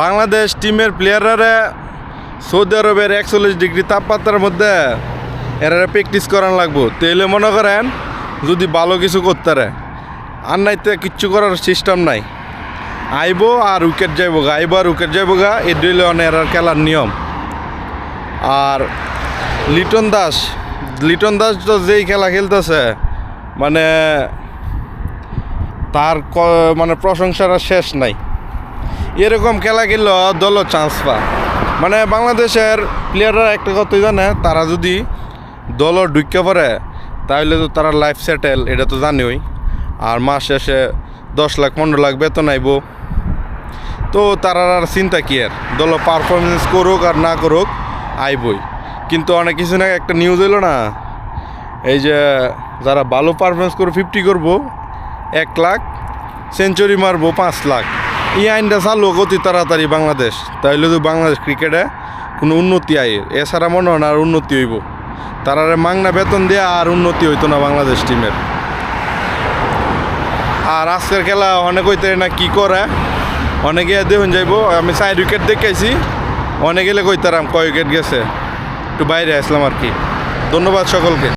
বাংলাদেশ টিমের প্লেয়াররা সৌদি আরবের 41 ডিগ্রি তাপমাত্রার মধ্যে এরা প্র্যাকটিস করান লাগবো। তাইলে মনে করেন যদি ভালো কিছু করতে পারে, আর নাইতে কিচ্ছু করার সিস্টেম নাই। আইবো আর উইকেট যাইবো গা, আইবো আর উইকেট যাইবো গা, এই ডইলে এর খেলার নিয়ম। আর লিটন দাস তো যেই খেলা খেলতেছে মানে তার মানে প্রশংসার শেষ নাই। এরকম খেলা খেললেও দলও চান্স পায়। মানে বাংলাদেশের প্লেয়াররা একটা কথাই জানে, তারা যদি দলও ঢুকে পড়ে তাহলে তো তারা লাইফ সেটেল, এটা তো জানিওই। আর মাস শেষে 10 লাখ 15 লাখ বেতন আইব, তো তারা আর চিন্তা কি আর, দল পারফরমেন্স করুক আর না করুক আইবই। কিন্তু অনেক কিছু না একটা নিউজ হইল না, এই যে যারা ভালো পারফরমেন্স করে 50 করবো 1 লাখ, সেঞ্চুরি মারবো 5 লাখ, এই আইনটা চালু অতি তাড়াতাড়ি বাংলাদেশ। তাইলে তো বাংলাদেশ ক্রিকেটে কোনো উন্নতি আয়, এছাড়া মনে হয় না আর উন্নতি হইব। তারারে মাংনা বেতন দিয়ে আর উন্নতি হইতো না বাংলাদেশ টিমের। আর আজকের খেলা অনেক হইতে না কি করে, অনেকে দেখুন যাইব। আমি 4 উইকেট দেখাইছি, অনেক গেলে কইতারাম কয় উইকেট গেছে, একটু বাইরে আসলাম আর কি। ধন্যবাদ সকলকে।